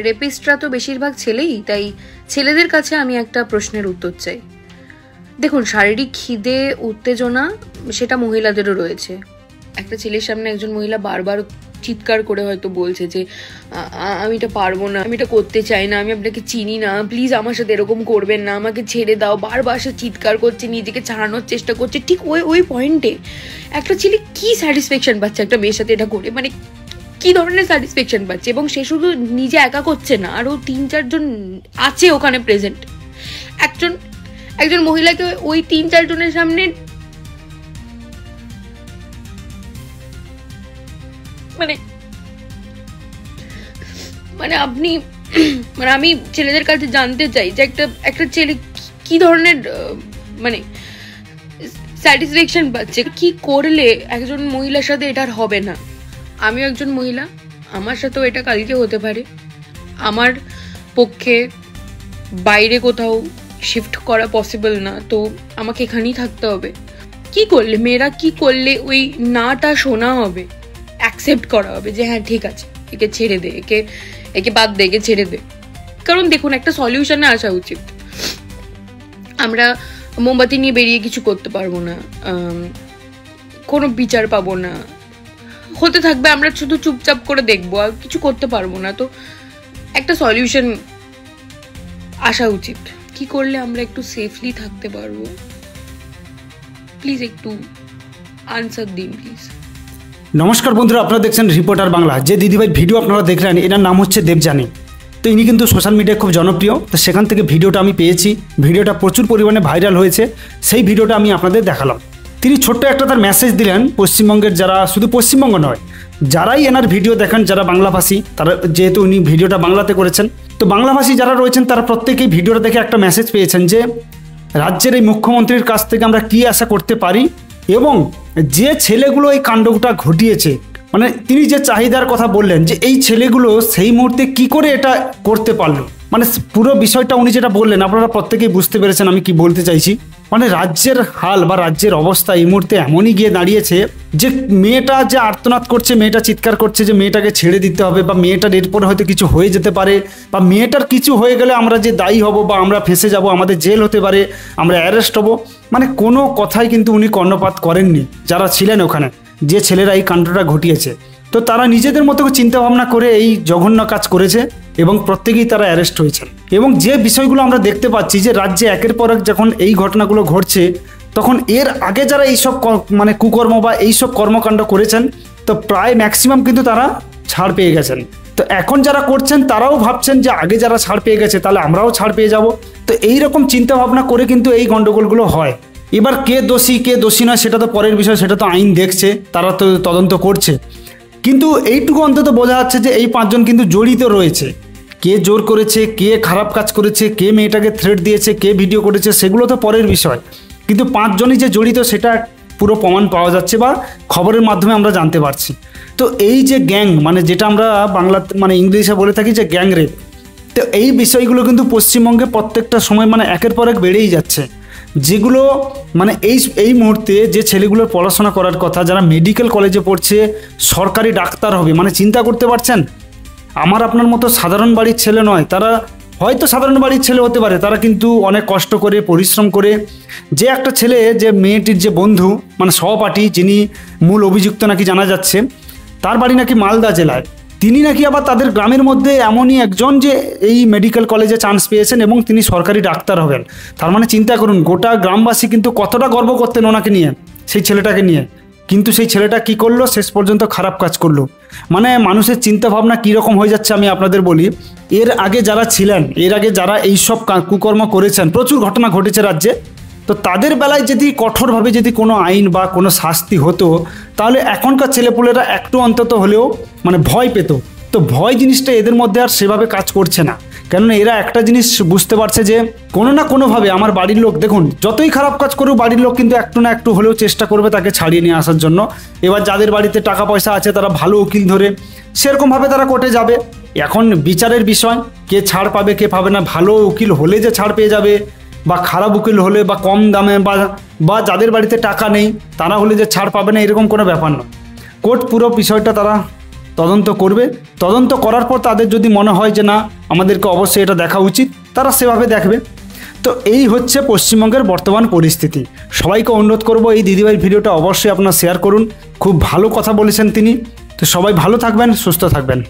রেপিস্টরা তো বেশিরভাগ ছেলেই, তাই ছেলেদের কাছে আমি একটা প্রশ্নের উত্তর চাই। দেখুন, শারীরিক খিদে উত্তেজনা সেটা মহিলাদেরও রয়েছে। একটা ছেলের সামনে একজন মহিলা বারবার চিৎকার করে হয়তো বলছে যে আমি এটা পারবো না, আমি এটা করতে চাই না, আমি আপনাকে চিনি না, প্লিজ আমার সাথে এরকম করবেন না, আমাকে ছেড়ে দাও। বারবার সে চিৎকার করছে, নিজেকে ছাড়ানোর চেষ্টা করছে। ঠিক ওই পয়েন্টে একটা ছেলে কি স্যাটিসফ্যাকশন পাচ্ছে একটা মেয়ের সাথে এটা করে, মানে কি ধরনের স্যাটিসফ্যাকশন পাচ্ছে? এবং সে শুধু নিজে একা করছে না, আরও 3-4 জন আছে ওখানে প্রেজেন্ট। একজন মহিলাকে ওই 3-4 জনের সামনে মানে আপনি মানে আমি ছেলেদের কাছে জানতে চাই যে একটা ছেলে কি ধরনের মানে স্যাটিসফ্যাকশন পাচ্ছে, কি করলে একজন মহিলার সাথে এটা হবে না। আমিও একজন মহিলা, আমার সাথেও এটা কালকে হতে পারে। আমার পক্ষে বাইরে কোথাও শিফট করা পসিবল না, তো আমাকে এখানেই থাকতে হবে। কি করলে মেয়েরা কি করলে ওই নাটা শোনা হবে, অ্যাকসেপ্ট করা হবে যে হ্যাঁ ঠিক আছে, একে ছেড়ে দে, একে বাদ দে, একে ছেড়ে দে। কারণ দেখুন, একটা সলিউশনে আসা উচিত। আমরা মোমবাতি নিয়ে বেরিয়ে কিছু করতে পারবো না, কোনো বিচার পাবো না, হতে থাকবে, আমরা শুধু চুপচাপ করে দেখবো, আর কিছু করতে পারবো না। তো একটা সলিউশন আসা উচিত। কি করলে আমরা একটু সেফলি থাকতে পারবো? প্লিজ একটু আনসার দিন প্লিজ। নমস্কার বন্ধুরা, আপনারা দেখছেন রিপোর্টার বাংলা। যে দিদিভাই ভিডিও আপনারা দেখলেন, এনার নাম হচ্ছে দেবযানী। তো ইনি কিন্তু সোশ্যাল মিডিয়ায় খুব জনপ্রিয়। তো সেখান থেকে ভিডিওটা আমি পেয়েছি, ভিডিওটা প্রচুর পরিমাণে ভাইরাল হয়েছে, সেই ভিডিওটা আমি আপনাদের দেখালাম। তিনি ছোট্ট একটা তার মেসেজ দিলেন পশ্চিমবঙ্গের যারা, শুধু পশ্চিমবঙ্গ নয়, যারাই এনার ভিডিও দেখেন, যারা বাংলাভাষী, তারা, যেহেতু উনি ভিডিওটা বাংলাতে করেছেন, তো বাংলাভাষী যারা রয়েছেন তারা প্রত্যেকেই ভিডিওটা দেখে একটা মেসেজ পেয়েছেন যে রাজ্যের এই মুখ্যমন্ত্রীর কাছ থেকে আমরা কী আশা করতে পারি, এবং যে ছেলেগুলো এই কাণ্ডটা ঘটিয়েছে, মানে তিনি যে চাহিদার কথা বললেন যে এই ছেলেগুলো সেই মুহূর্তে কি করে এটা করতে পারলো, মানে পুরো বিষয়টা উনি যেটা বললেন আপনারা প্রত্যেকেই বুঝতে পেরেছেন আমি কি বলতে চাইছি। মানে রাজ্যের হাল বা রাজ্যের অবস্থা এই মুহূর্তে এমনই গিয়ে দাঁড়িয়েছে যে মেয়েটা যে আর্তনাদ করছে, মেয়েটা চিৎকার করছে যে মেয়েটাকে ছেড়ে দিতে হবে, বা মেয়েটার এরপরে হয়তো কিছু হয়ে যেতে পারে, বা মেয়েটার কিছু হয়ে গেলে আমরা যে দায়ী হব বা আমরা ফেঁসে যাব, আমাদের জেল হতে পারে, আমরা অ্যারেস্ট হব। মানে কোনো কথাই কিন্তু উনি কর্ণপাত করেননি যারা ছিলেন ওখানে, যে ছেলেরা এই কাণ্ডটা ঘটিয়েছে। তো তারা নিজেদের মতো চিন্তা ভাবনা করে এই জঘন্য কাজ করেছে এবং প্রত্যেকেই তারা অ্যারেস্ট হয়েছেন। এবং যে বিষয়গুলো আমরা দেখতে পাচ্ছি যে রাজ্যে একের পর এক যখন এই ঘটনাগুলো ঘটছে, তখন এর আগে যারা এইসব মানে কুকর্ম বা এইসব কর্মকাণ্ড করেছেন, তো প্রায় ম্যাক্সিমাম কিন্তু তারা ছাড় পেয়ে গেছেন। তো এখন যারা করছেন তারাও ভাবছেন যে আগে যারা ছাড় পেয়ে গেছে তাহলে আমরাও ছাড় পেয়ে যাব। তো এইরকম চিন্তা ভাবনা করে কিন্তু এই গণ্ডগোলগুলো হয়। এবার কে দোষী কে দোষী নয় সেটা তো পরের বিষয়, সেটা তো আইন দেখছে, তারা তো তদন্ত করছে। কিন্তু এইটুকু অন্তত বোঝা যাচ্ছে যে এই 5 জন কিন্তু জড়িত রয়েছে। কে জোর করেছে, কে খারাপ কাজ করেছে, কে মেয়েটাকে থ্রেট দিয়েছে, কে ভিডিও করেছে, সেগুলো তো পরের বিষয়। কিন্তু 5 জনই যে জড়িত সেটা পুরো প্রমাণ পাওয়া যাচ্ছে বা খবরের মাধ্যমে আমরা জানতে পারছি। তো এই যে গ্যাং, মানে যেটা আমরা বাংলা মানে ইংলিশে বলে থাকি যে গ্যাং রেপ, তো এই বিষয়গুলো কিন্তু পশ্চিমবঙ্গে প্রত্যেকটা সময় মানে একের পর এক বেড়েই যাচ্ছে। যেগুলো মানে এই মুহূর্তে যে ছেলেগুলোর পড়াশোনা করার কথা, যারা মেডিকেল কলেজে পড়ছে, সরকারি ডাক্তার হবে, মানে চিন্তা করতে পারছেন, আমার আপনার মতো সাধারণ বাড়ির ছেলে নয়, তারা হয়তো সাধারণ বাড়ির ছেলে হতে পারে, তারা কিন্তু অনেক কষ্ট করে পরিশ্রম করে, যে একটা ছেলে, যে মেয়েটির যে বন্ধু মানে সহপাঠী, যিনি মূল অভিযুক্ত নাকি জানা যাচ্ছে, তার বাড়ি নাকি মালদা জেলায়, তিনি নাকি আবার তাদের গ্রামের মধ্যে এমনই একজন যে এই মেডিকেল কলেজে চান্স পেয়েছেন এবং তিনি সরকারি ডাক্তার হবেন। তার মানে চিন্তা করুন, গোটা গ্রামবাসী কিন্তু কতটা গর্ব করতেন ওনাকে নিয়ে, সেই ছেলেটাকে নিয়ে। কিন্তু সেই ছেলেটা কি করলো, শেষ পর্যন্ত খারাপ কাজ করলো। মানে মানুষের চিন্তা ভাবনা কীরকম হয়ে যাচ্ছে আমি আপনাদের বলি। এর আগে যারা ছিলেন, এর আগে যারা এইসব কুকর্ম করেছেন, প্রচুর ঘটনা ঘটেছে রাজ্যে, তো তাদের বেলায় যদি কঠোরভাবে যদি কোনো আইন বা কোনো শাস্তি হতো, তাহলে এখনকার ছেলেপুলেরা একটু অন্তত হলেও মানে ভয় পেত। তো ভয় জিনিসটা এদের মধ্যে আর সেভাবে কাজ করছে না, কেননা এরা একটা জিনিস বুঝতে পারছে যে কোনো না কোনোভাবে আমার বাড়ির লোক, দেখুন যতই খারাপ কাজ করুক বাড়ির লোক কিন্তু একটু না একটু হলেও চেষ্টা করবে তাকে ছাড়িয়ে নিয়ে আসার জন্য। এবার যাদের বাড়িতে টাকা পয়সা আছে তারা ভালো উকিল ধরে সেরকমভাবে তারা কোর্টে যাবে। এখন বিচারের বিষয়, কে ছাড় পাবে কে পাবে না, ভালো উকিল হলে যে ছাড় পেয়ে যাবে, বা খারাপ উকিল হলে বা কম দামে বা যাদের বাড়িতে টাকা নেই তারা হলে যে ছাড় পাবে না, এরকম কোনো ব্যাপার নয়। কোর্ট পুরো বিষয়টা তারা তদন্ত করবে। তদন্ত করার পর তাদের যদি মনে হয় যে না আমাদেরকে অবশ্যই এটা দেখা উচিত, তারা সেভাবে দেখবে। তো এই হচ্ছে পশ্চিমবঙ্গের বর্তমান পরিস্থিতি। সবাইকে অনুরোধ করব এই দিদিভাইয়ের ভিডিওটা অবশ্যই আপনারা শেয়ার করুন। খুব ভালো কথা বলেছেন তিনি। তো সবাই ভালো থাকবেন, সুস্থ থাকবেন।